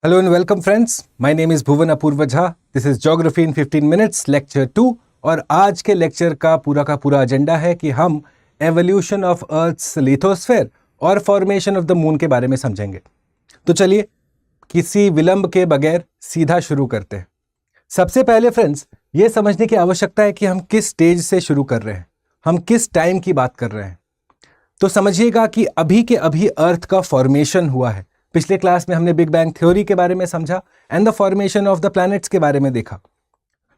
Hello and welcome friends. My name is Bhuvan Apurva Jha. This is Geography in 15 minutes lecture 2 और आज के lecture का पूरा agenda है कि हम एवोल्यूशन ऑफ अर्थ्स लिथोस्फेयर और फॉर्मेशन ऑफ द मून के बारे में समझेंगे। तो चलिए किसी विलंब के बगैर सीधा शुरू करते हैं। सबसे पहले फ्रेंड्स ये समझने की आवश्यकता है कि हम किस स्टेज से शुरू कर रहे हैं, हम किस टाइम की बात कर रहे हैं। तो समझिएगा कि अभी के अभी अर्थ का फॉर्मेशन हुआ है। पिछले क्लास में हमने बिग बैंग थ्योरी के बारे में समझा and the formation of the planets के बारे में देखा।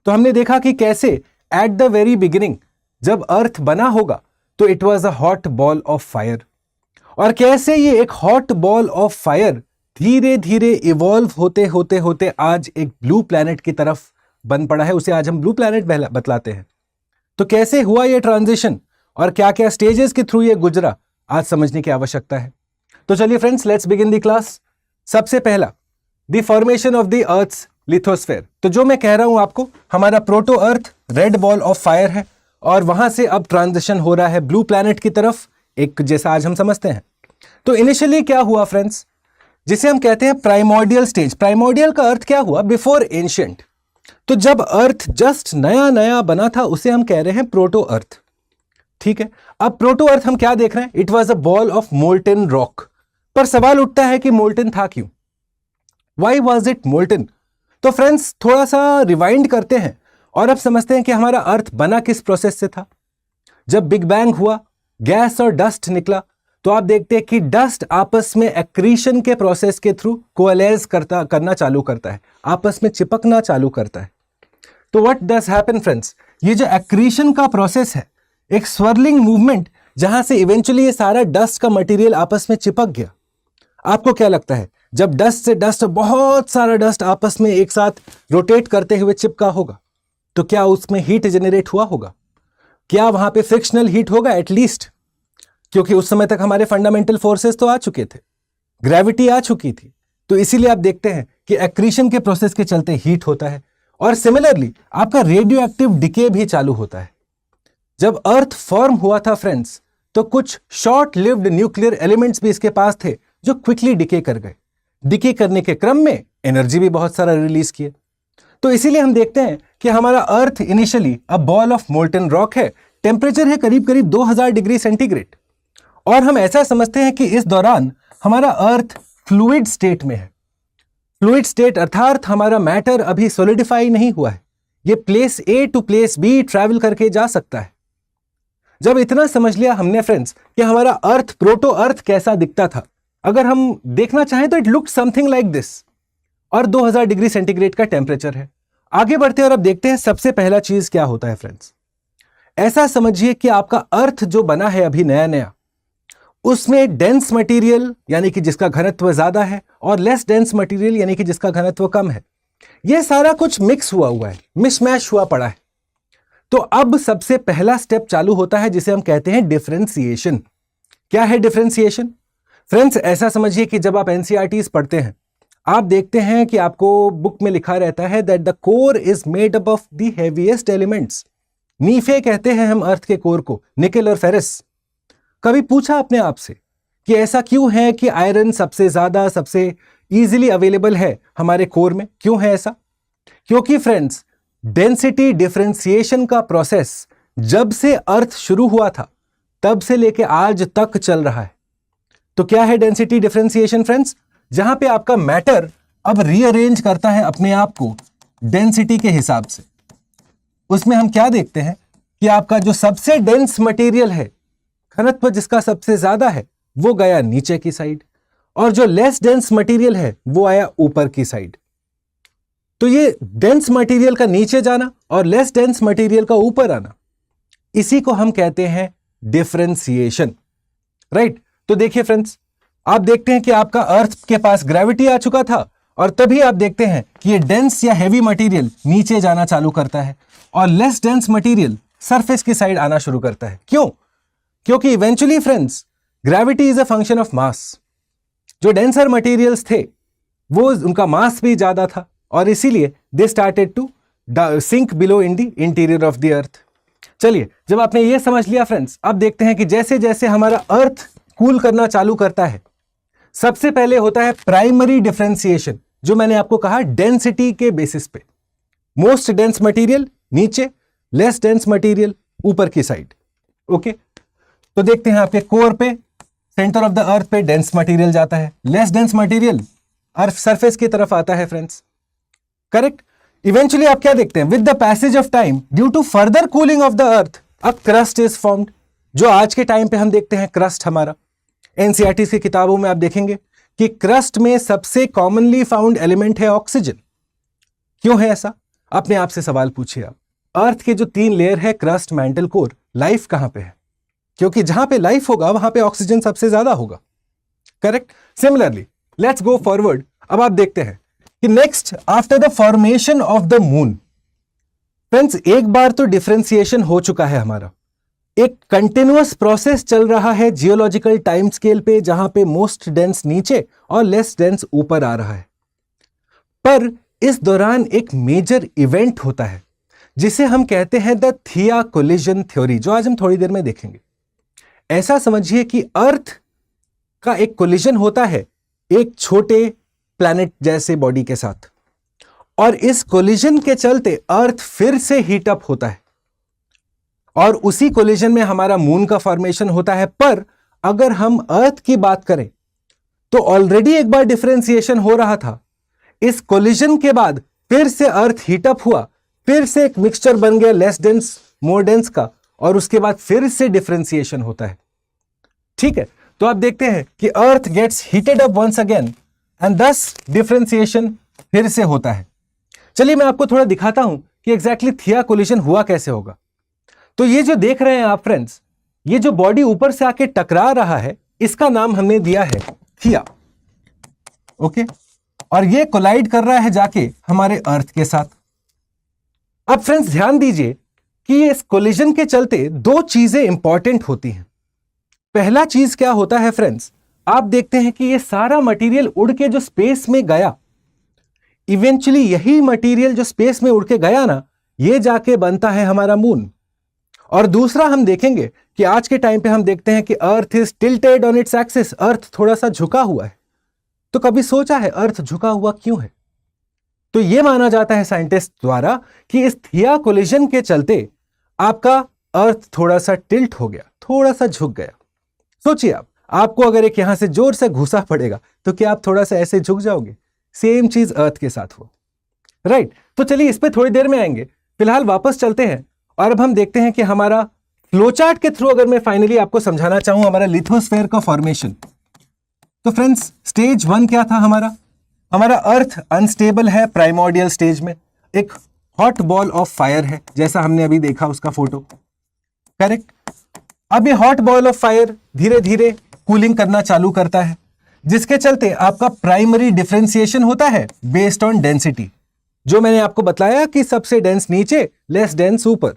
तो हमने देखा कि कैसे एट द वेरी बिगिनिंग जब अर्थ बना होगा तो it was a hot ball of fire, और कैसे ये एक हॉट बॉल ऑफ फायर धीरे धीरे इवॉल्व होते होते होते आज एक ब्लू प्लैनेट की तरफ बन पड़ा है। उसे आज हम ब्लू प्लैनेट बतलाते हैं। तो कैसे हुआ ये ट्रांजिशन और क्या क्या स्टेजेस के थ्रू ये गुजरा, आज समझने की आवश्यकता है। तो चलिए friends, let's begin the class. सबसे पहला the formation of the earth's lithosphere. तो जो मैं कह रहा हूं आपको, हमारा proto earth red ball of fire है और वहां से अब ट्रांजिशन हो रहा है ब्लू प्लैनेट की तरफ, एक जैसा आज हम समझते हैं। तो इनिशियली क्या हुआ फ्रेंड्स, जिसे हम कहते हैं प्राइमोर्डियल स्टेज। प्राइमोर्डियल का अर्थ क्या हुआ, बिफोर एंशिएंट। तो जब अर्थ जस्ट नया नया बना था उसे हम कह रहे हैं प्रोटो अर्थ। ठीक है, अब प्रोटो अर्थ हम क्या देख रहे हैं, it was a ball of molten rock. पर सवाल उठता है कि मोल्टन था क्यों, वाई वॉज इट मोल्टन। तो फ्रेंड्स थोड़ा सा रिवाइंड करते हैं और अब समझते हैं कि हमारा अर्थ बना किस प्रोसेस से था। जब बिग बैंग हुआ, गैस और डस्ट निकला, तो आप देखते हैं कि डस्ट आपस में एक्रीशन के प्रोसेस के थ्रू कोअलाइज करना चालू करता है, आपस में चिपकना चालू करता है। तो व्हाट डज हैपन फ्रेंड्स, ये जो एक्रीशन का प्रोसेस है, एक स्वर्लिंग मूवमेंट जहां से इवेंचुअली ये सारा डस्ट का मटेरियल आपस में चिपक गया। आपको क्या लगता है, जब डस्ट से डस्ट, बहुत सारा डस्ट आपस में एक साथ रोटेट करते हुए चिपका होगा, तो क्या उसमें हीट जनरेट हुआ होगा, क्या वहां पे फ्रिक्शनल हीट होगा एटलीस्ट, क्योंकि उस समय तक हमारे फंडामेंटल फोर्सेस तो आ चुके थे, ग्रेविटी आ चुकी थी। तो इसीलिए आप देखते हैं कि एक्रीशन के प्रोसेस के चलते हीट होता है और सिमिलरली आपका रेडियो एक्टिव डिके भी चालू होता है। जब अर्थ फॉर्म हुआ था फ्रेंड्स, तो कुछ शॉर्ट लिव्ड न्यूक्लियर एलिमेंट्स भी इसके पास थे जो क्विकली डिके कर गए। डिके करने के क्रम में एनर्जी भी बहुत सारा रिलीज किए। तो इसीलिए हम देखते हैं कि हमारा Earth initially a ball of molten rock है, टेम्परेचर है करीब करीब 2000 डिग्री सेंटीग्रेड, और हम ऐसा समझते हैं कि इस दौरान हमारा अर्थ फ्लूइड स्टेट में है। फ्लूइड स्टेट अर्थात हमारा मैटर अभी सॉलिडिफाई नहीं हुआ है, ये place A to place B travel करके जा सकता है। जब इतना समझ लिया हमने फ्रेंड्स कि हमारा अर्थ, प्रोटो अर्थ कैसा दिखता था, अगर हम देखना चाहें तो it looked something like this, और 2000 डिग्री सेंटीग्रेड का टेम्परेचर है। आगे बढ़ते हैं और अब देखते हैं सबसे पहला चीज क्या होता है फ्रेंड्स। ऐसा समझिए कि आपका अर्थ जो बना है अभी नया नया, उसमें डेंस मटेरियल यानी कि जिसका घनत्व ज्यादा है और लेस डेंस मटेरियल यानी कि जिसका घनत्व कम है, यह सारा कुछ मिक्स हुआ है, मिसमैश हुआ पड़ा है। तो अब सबसे पहला स्टेप चालू होता है जिसे हम कहते हैं डिफरेंशिएशन। क्या है डिफरेंशिएशन फ्रेंड्स, ऐसा समझिए कि जब आप एनसीईआरटीज पढ़ते हैं, आप देखते हैं कि आपको बुक में लिखा रहता है that the core is made up of the heaviest elements. NiFe कहते हैं हम अर्थ के कोर को, निकेल और फेरस। कभी पूछा अपने आप से कि ऐसा क्यों है कि आयरन सबसे ज्यादा, सबसे इजीली अवेलेबल है हमारे कोर में, क्यों है ऐसा? क्योंकि फ्रेंड्स डेंसिटी डिफरेंशिएशन का प्रोसेस जब से अर्थ शुरू हुआ था तब से लेके आज तक चल रहा है। तो क्या है डेंसिटी डिफरेंशिएशन फ्रेंड्स? जहां पे आपका मैटर अब रीअरेंज करता है अपने आप को डेंसिटी के हिसाब से। उसमें हम क्या देखते हैं कि आपका जो सबसे डेंस मटेरियल है, घनत्व जिसका सबसे ज्यादा है, वो गया नीचे की साइड, और जो लेस डेंस मटेरियल है वो आया ऊपर की साइड। तो ये डेंस मटेरियल का नीचे जाना और लेस डेंस मटेरियल का ऊपर आना, इसी को हम कहते हैं डिफरेंशिएशन, राइट। तो देखिए फ्रेंड्स, आप देखते हैं कि आपका अर्थ के पास ग्रेविटी आ चुका था और तभी आप देखते हैं कि ये डेंस या हेवी मटेरियल नीचे जाना चालू करता है और लेस डेंस मटेरियल सरफेस की साइड आना शुरू करता है। क्यों? क्योंकि eventually friends gravity is a function of mass. जो डेंसर मटेरियल्स थे वो उनका मास भी ज्यादा था और इसीलिए they started to sink below in the interior of the earth. चलिए, जब आपने ये समझ लिया फ्रेंड्स, अब देखते हैं कि जैसे जैसे हमारा अर्थ कूल करना चालू करता है, सबसे पहले होता है प्राइमरी डिफरेंशिएशन, जो मैंने आपको कहा डेंसिटी के बेसिस पे। मोस्ट डेंस मटेरियल नीचे, लेस डेंस मटेरियल ऊपर की साइड। ओके, तो देखते हैं आपके कोर पे, सेंटर ऑफ द अर्थ पे डेंस मटेरियल जाता है, less dense material earth surface की तरफ आता है फ्रेंड्स, करेक्ट। इवेंचुअली आप क्या देखते हैं, with the passage of time due to further cooling of the earth a crust is formed. जो आज के टाइम पे हम देखते हैं क्रस्ट, हमारा एनसीईआरटी की किताबों में आप देखेंगे कि क्रस्ट में सबसे कॉमनली फाउंड एलिमेंट है ऑक्सीजन। क्यों है ऐसा? अपने आप से सवाल पूछिए आप। अर्थ के जो 3 लेयर है, क्रस्ट, मैंटल, कोर, लाइफ कहां पे है? क्योंकि जहां पे लाइफ होगा वहां पे ऑक्सीजन सबसे ज्यादा होगा, correct. Similarly let's go forward. अब आप देखते हैं कि next after the formation of the moon, friends एक बार तो डिफरेंशिएशन हो चुका है हमारा, एक कंटिन्यूअस प्रोसेस चल रहा है जियोलॉजिकल टाइम स्केल पे, जहां पे मोस्ट डेंस नीचे और लेस डेंस ऊपर आ रहा है। पर इस दौरान एक मेजर इवेंट होता है जिसे हम कहते हैं द थिया कोलिजन थ्योरी, जो आज हम थोड़ी देर में देखेंगे। ऐसा समझिए कि अर्थ का एक कोलिजन होता है एक छोटे प्लैनेट जैसे बॉडी के साथ, और इस कोलिजन के चलते अर्थ फिर से हीट अप होता है और उसी कोलिजन में हमारा मून का फॉर्मेशन होता है। पर अगर हम अर्थ की बात करें तो ऑलरेडी एक बार डिफरेंशिएशन हो रहा था, इस कोलिजन के बाद फिर से अर्थ हीट अप हुआ, फिर से एक मिक्सचर बन गया लेस डेंस मोर डेंस का, और उसके बाद फिर से डिफरेंशिएशन होता है। ठीक है, तो आप देखते हैं कि Earth gets heated up once again and this differentiation फिर से होता है। चलिए मैं आपको थोड़ा दिखाता हूं कि एग्जैक्टली थिया कोलिजन हुआ कैसे होगा। तो ये जो देख रहे हैं आप फ्रेंड्स, ये जो बॉडी ऊपर से आके टकरा रहा है, इसका नाम हमने दिया है थिया। ओके, और ये कोलाइड कर रहा है जाके हमारे अर्थ के साथ। अब फ्रेंड्स ध्यान दीजिए कि इस कोलिजन के चलते 2 चीजें इंपॉर्टेंट होती हैं। पहला चीज क्या होता है फ्रेंड्स, आप देखते हैं कि ये सारा मटेरियल उड़ के जो स्पेस में गया, इवेंचुअली यही मटेरियल जो स्पेस में उड़ के गया ना, ये जाके बनता है हमारा मून। और दूसरा हम देखेंगे कि आज के टाइम पे हम देखते हैं कि Earth is tilted on its axis, Earth थोड़ा सा झुका हुआ है। तो कभी सोचा है अर्थ झुका हुआ क्यों है? तो यह माना जाता है साइंटिस्ट द्वारा कि इस थिया कोलिजन के चलते आपका अर्थ थोड़ा सा टिल्ट हो गया, थोड़ा सा झुक गया। सोचिए आपको अगर एक यहां से जोर से घुसा पड़ेगा तो क्या आप थोड़ा सा ऐसे झुक जाओगे? सेम चीज अर्थ के साथ हुआ, राइट। तो चलिए इस पे थोड़ी देर में आएंगे, फिलहाल वापस चलते हैं और अब हम देखते हैं कि हमारा फ्लोचार्ट के थ्रू अगर मैं फाइनली आपको समझाना चाहूं हमारा लिथोस्फेयर का फॉर्मेशन। तो फ्रेंड्स स्टेज 1 क्या था हमारा अर्थ अनस्टेबल है प्राइमोर्डियल स्टेज में, एक हॉट बॉल ऑफ फायर है, जैसा हमने अभी देखा उसका फोटो, करेक्ट। अब ये हॉट बॉल ऑफ फायर धीरे धीरे कूलिंग करना चालू करता है, जिसके चलते आपका प्राइमरी डिफरेंशिएशन होता है बेस्ड ऑन डेंसिटी, जो मैंने आपको बताया कि सबसे डेंस नीचे, लेस डेंस ऊपर।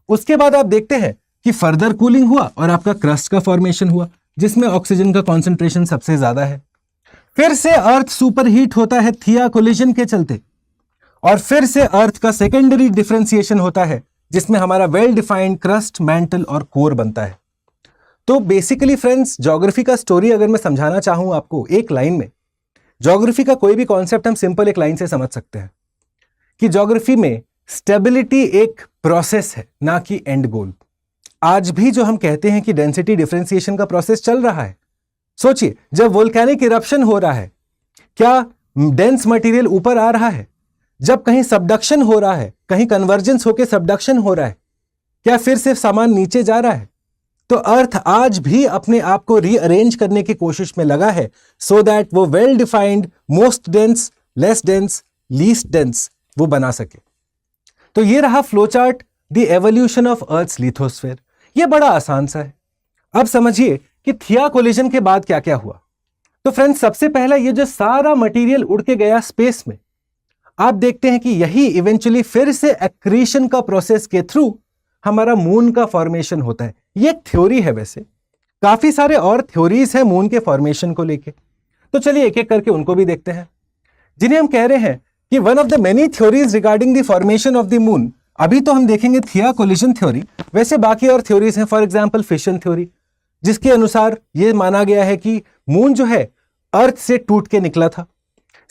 उसके बाद आप देखते हैं कि फर्दर कूलिंग हुआ और आपका क्रस्ट का फॉर्मेशन हुआ, जिसमें ऑक्सीजन का कॉन्सेंट्रेशन सबसे ज्यादा है। फिर से अर्थ सुपर हीट होता है थिया कोलिजन के चलते, और फिर से अर्थ का सेकेंडरी डिफरेंशिएशन होता है, जिसमें हमारा वेल डिफाइंड क्रस्ट, मैंटल और कोर बनता है। तो बेसिकली फ्रेंड्स ज्योग्राफी का स्टोरी अगर मैं समझाना चाहूं आपको एक लाइन में, ज्योग्राफी का कोई भी कॉन्सेप्ट हम सिंपल एक लाइन से समझ सकते हैं कि ज्योग्राफी में स्टेबिलिटी एक प्रोसेस है, ना कि एंड गोल। आज भी जो हम कहते हैं कि डेंसिटी डिफरेंशिएशन का प्रोसेस चल रहा है, सोचिए जब वोल्केनिक इरप्शन हो रहा है, क्या डेंस मटेरियल ऊपर आ रहा है? जब कहीं सबडक्शन हो रहा है, कहीं कन्वर्जेंस होकर सबडक्शन हो रहा है, क्या फिर से सामान नीचे जा रहा है? तो अर्थ आज भी अपने आप को रीअरेंज करने की कोशिश में लगा है, सो दैट वो well defined most dense, less dense, least dense वो बना सके। तो ये रहा flowchart, the evolution of earth's lithosphere. ये बड़ा आसान सा है। अब समझिए कि थिया कोलिजन के बाद क्या क्या हुआ। तो फ्रेंड्स सबसे पहला ये जो सारा मटेरियल उड़ के गया स्पेस में, आप देखते हैं कि यही इवेंचुअली फिर से एक्रीशन का प्रोसेस के थ्रू हमारा मून का फॉर्मेशन होता है। ये एक थ्योरी है, वैसे काफी सारे और थ्योरीज हैं मून के फॉर्मेशन को लेके, तो चलिए एक एक करके उनको भी देखते हैं, जिन्हें हम कह रहे हैं कि one of the many theories regarding the formation of the moon. अभी तो हम देखेंगे थिया कोलिजन थ्योरी, वैसे बाकी और थ्योरीज हैं, फॉर एग्जांपल फिशन थ्योरी, जिसके अनुसार यह माना गया है कि मून जो है अर्थ से टूट के निकला था,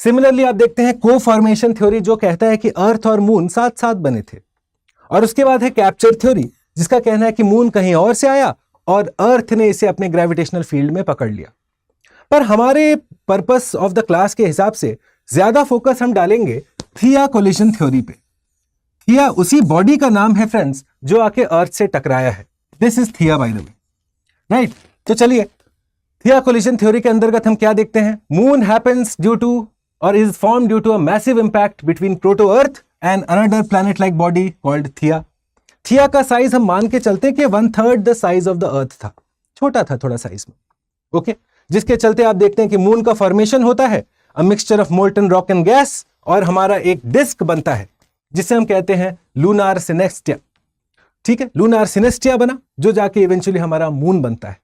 सिमिलरली आप देखते हैं को फॉर्मेशन थ्योरी, जो कहता है कि अर्थ और मून साथ साथ बने थे। और उसके बाद है कैप्चर थ्योरी, जिसका कहना है कि मून कहीं और से आया और अर्थ ने इसे अपने ग्रेविटेशनल फील्ड में पकड़ लिया। पर हमारे पर्पस ऑफ द क्लास के हिसाब से ज्यादा फोकस हम डालेंगे थिया कोलिजन थ्योरी पे। थिया उसी बॉडी का नाम है फ्रेंड्स जो आके अर्थ से टकराया है। दिस इज थिया बाय द वे, राइट। तो चलिए, थिया कोलिजन थ्योरी के अंतर्गत हम क्या देखते हैं? मून हैपेंस ड्यू टू और is form due to a massive impact between proto earth and another planet like body called Theia. Theia का साइज हम मान के चलते हैं कि 1/3 द साइज ऑफ द अर्थ था, छोटा था थोड़ा साइज में, ओके। जिसके चलते आप देखते हैं कि मून का फॉर्मेशन होता है, a mixture of molten rock and gas, और हमारा एक डिस्क बनता है जिसे हम कहते हैं लूनार सिनेस्टिया। ठीक है, लूनार सिनेस्टिया बना जो जाके इवेंचुअली हमारा मून बनता है।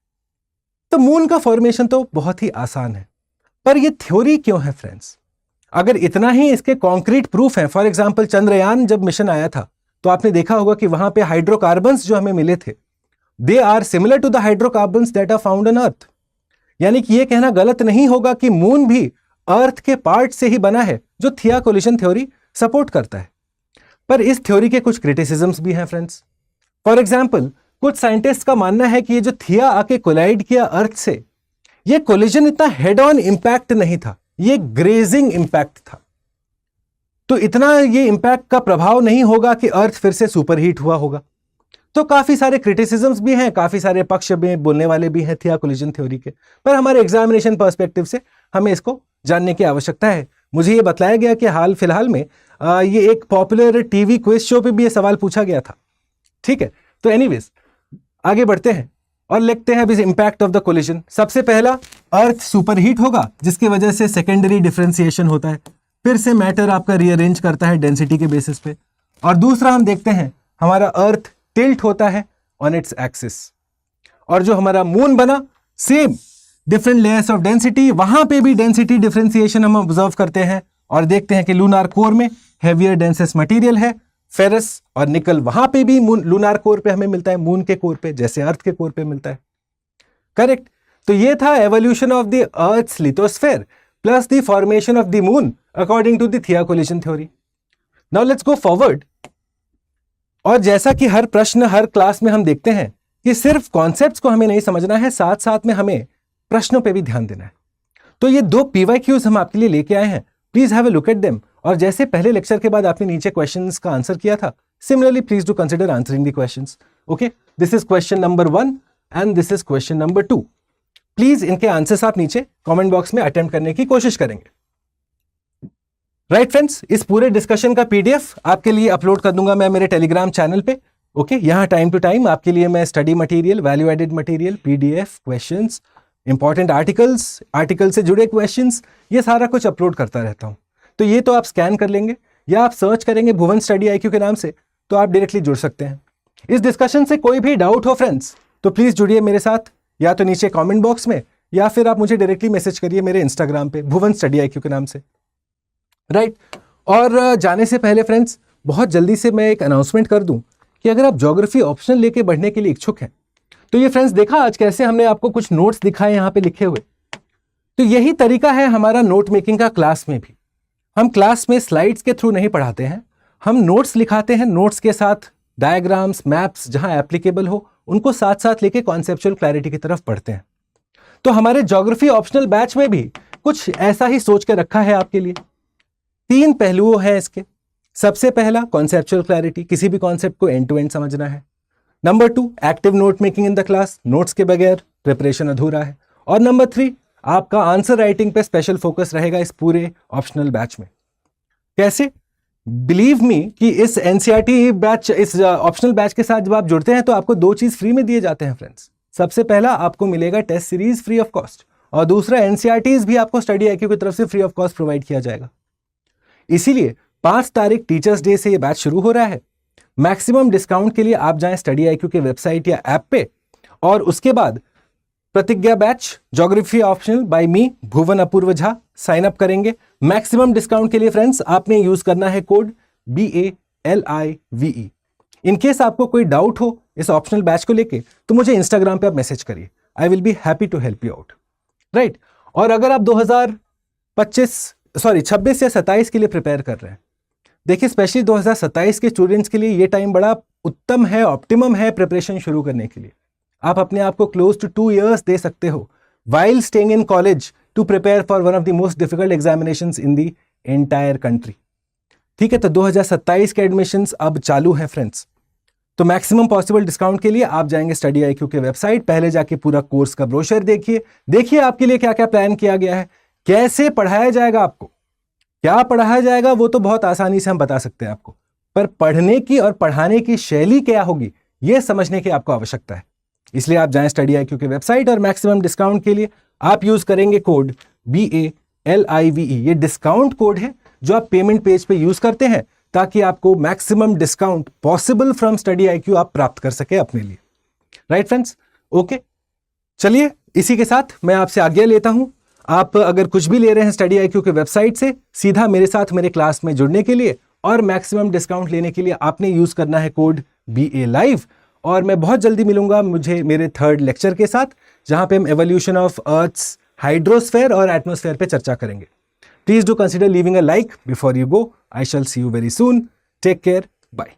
तो मून का फॉर्मेशन तो बहुत ही आसान है, पर यह थ्योरी क्यों है फ्रेंड्स? अगर इतना ही इसके कॉन्क्रीट प्रूफ है, फॉर एग्जाम्पल चंद्रयान जब मिशन आया था तो आपने देखा होगा कि वहां पे हाइड्रोकार्बन्स जो हमें मिले थे, they are similar to the hydrocarbons that are found on earth. यानी कि यह कहना गलत नहीं होगा कि मून भी अर्थ के पार्ट से ही बना है, जो थिया कोलिजन थ्योरी सपोर्ट करता है। पर इस थ्योरी के कुछ क्रिटिसिज्म्स भी हैं फ्रेंड्स। फॉर एग्जाम्पल, कुछ साइंटिस्ट का मानना है कि ये जो थिया आके कोलाइड किया अर्थ से, ये कोलिजन इतना हेड ऑन इंपैक्ट नहीं था, ये ग्रेजिंग इंपैक्ट था। तो इतना ये इंपैक्ट का प्रभाव नहीं होगा कि अर्थ फिर से सुपरहीट हुआ होगा। तो काफी सारे क्रिटिसिज्म्स भी हैं, काफी सारे पक्ष में बोलने वाले भी हैं थिया कोलिजन थ्योरी के, पर हमारे एग्जामिनेशन पर्सपेक्टिव से हमें इसको जानने की आवश्यकता है। मुझे ये बताया गया कि हाल फिलहाल में ये एक पॉपुलर टीवी क्विज शो पे भी ये सवाल पूछा गया था। ठीक है, तो एनीवेज आगे बढ़ते हैं और लिखते हैं इंपैक्ट ऑफ द कोलिजन। सबसे पहला, अर्थ सुपरहीट होगा जिसकी वजह से सेकेंडरी डिफरेंशिएशन होता है, फिर से मैटर आपका रीअरेंज करता है डेंसिटी के बेसिस पे। और दूसरा हम देखते हैं हमारा अर्थ टिल्ट होता है ऑन इट्स एक्सिस। और जो हमारा मून बना, same different layers of density, वहां पे भी डेंसिटी डिफरेंशिएशन हम ऑब्जर्व करते हैं और देखते हैं कि लूनार कोर में हेवियर डेंसेस्ट मटेरियल है, फेरस और निकल वहां पे भी लूनार कोर पे हमें मिलता है, मून के कोर पे जैसे अर्थ के कोर पे मिलता है। करेक्ट। तो ये था evolution of the Earth's lithosphere plus the formation of the moon according to the Theia collision theory. Now let's go forward. और जैसा कि हर प्रश्न हर क्लास में हम देखते हैं कि सिर्फ कॉन्सेप्ट्स को हमें नहीं समझना है, साथ साथ में हमें प्रश्नों पे भी ध्यान देना है। तो ये 2 PYQs हम आपके लिए लेके आए हैं, please have a look at them. और जैसे पहले लेक्चर के बाद आपने नीचे क्वेश्चंस का आंसर किया था, similarly please do consider answering the questions. Okay, this is question number 1 and this is question number 2। Please इनके आंसर्स आप नीचे कमेंट बॉक्स में अटेम्प्ट करने की कोशिश करेंगे। राइट फ्रेंड्स, इस पूरे डिस्कशन का PDF आपके लिए अपलोड कर दूंगा मैं मेरे टेलीग्राम चैनल पे। ओके, यहाँ टाइम टू टाइम आपके लिए मैं study material, value added material, PDF, questions, important article से जुड़े क्वेश्चंस, ये सारा कुछ अपलोड करता रहता हूँ। तो ये तो आप स्कैन कर लेंगे या आप सर्च करेंगे भुवन स्टडी IQ के नाम से, तो आप डायरेक्टली जुड़ सकते हैं। इस डिस्कशन से कोई भी डाउट हो फ्रेंड्स तो प्लीज जुड़िए मेरे साथ, या तो नीचे कमेंट बॉक्स में या फिर आप मुझे डायरेक्टली मैसेज करिए मेरे इंस्टाग्राम पे भुवन स्टडी IQ के नाम से। राइट। और जाने से पहले फ्रेंड्स बहुत जल्दी से मैं एक अनाउंसमेंट कर दूं कि अगर आप ज्योग्राफी ऑप्शनल लेके बढ़ने के लिए इच्छुक हैं तो ये फ्रेंड्स देखा आज कैसे हमने आपको कुछ नोट्स दिखाए यहाँ पे लिखे हुए। तो यही तरीका है हमारा नोट मेकिंग का क्लास में भी। हम क्लास में स्लाइड्स के थ्रू नहीं पढ़ाते हैं, हम नोट्स लिखाते हैं, नोट्स के साथ डायग्राम्स, मैप्स जहां एप्लीकेबल हो उनको साथ साथ लेके कॉन्सेप्चुअल क्लैरिटी की तरफ पढ़ते हैं। तो हमारे ज्योग्राफी ऑप्शनल बैच में भी कुछ ऐसा ही सोच के रखा है आपके लिए। 3 पहलुओं हैं इसके। सबसे पहला कॉन्सेप्चुअल क्लैरिटी, किसी भी कॉन्सेप्ट को एंड टू एंड समझना है। Number 2 active note making in the class, notes के बगैर प्रिपरेशन अधूरा है। और नंबर 3 आपका आंसर राइटिंग पे स्पेशल फोकस रहेगा इस पूरे ऑप्शनल बैच में। कैसे? बिलीव मी कि इस NCERT बैच, इस ऑप्शनल बैच के साथ जब आप जुड़ते हैं तो आपको 2 चीज फ्री में दिए जाते हैं फ्रेंड्स। सबसे पहला आपको मिलेगा test series free of cost, और दूसरा NCERTs भी आपको स्टडी IQ की तरफ से फ्री ऑफ कॉस्ट प्रोवाइड किया जाएगा। इसीलिए 5 तारीख टीचर्स डे से ये बैच शुरू हो रहा है। मैक्सिमम डिस्काउंट के लिए आप जाएं स्टडी IQ के वेबसाइट या ऐप पे, और उसके बाद प्रतिज्ञा बैच ज्योग्राफी ऑप्शनल बाय मी भुवन अपूर्व झा साइन अप करेंगे। मैक्सिमम डिस्काउंट के लिए फ्रेंड्स आपने यूज करना है कोड BALIVE। इन केस आपको कोई डाउट हो इस ऑप्शनल बैच को लेके तो मुझे इंस्टाग्राम पे आप मैसेज करिए, I will be happy to help you out. Right. और अगर आप 2025 26 या 27 के लिए प्रिपेयर कर रहे हैं, देखिए स्पेशली 2027 के स्टूडेंट्स के लिए ये टाइम बड़ा उत्तम है, ऑप्टिमम है प्रिपरेशन शुरू करने के लिए। आप अपने आप को क्लोज टू 2 years दे सकते हो while staying in college to prepare for one of the most difficult examinations in the entire country। ठीक है, तो 2027 के एडमिशंस अब चालू हैं फ्रेंड्स। तो मैक्सिमम पॉसिबल डिस्काउंट के लिए आप जाएंगे स्टडी IQ के वेबसाइट, पहले जाके पूरा कोर्स का ब्रोशर देखिए आपके लिए क्या क्या प्लान किया गया है, कैसे पढ़ाया जाएगा आपको। क्या पढ़ाया जाएगा वो तो बहुत आसानी से हम बता सकते हैं आपको, पर पढ़ने की और पढ़ाने की शैली क्या होगी यह समझने की आपको आवश्यकता है। इसलिए आप जाएं स्टडी IQ के वेबसाइट और मैक्सिमम डिस्काउंट के लिए आप यूज करेंगे कोड BALIVE। ये डिस्काउंट कोड है जो आप पेमेंट पेज पे यूज करते हैं ताकि आपको maximum discount possible from study IQ आप प्राप्त कर सके अपने लिए। राइट फ्रेंड्स, ओके, चलिए इसी के साथ मैं आपसे आज्ञा लेता हूं। आप अगर कुछ भी ले रहे हैं स्टडी IQ के वेबसाइट से, सीधा मेरे साथ मेरे क्लास में जुड़ने के लिए और मैक्सिमम डिस्काउंट लेने के लिए आपने यूज करना है कोड BALIVE। और मैं बहुत जल्दी मिलूंगा मुझे मेरे 3rd लेक्चर के साथ, जहां पे हम एवोल्यूशन ऑफ अर्थ्स हाइड्रोस्फेयर और एटमॉस्फेयर पे चर्चा करेंगे। Please do consider leaving a like before you go. I shall see you very soon. Take care, bye.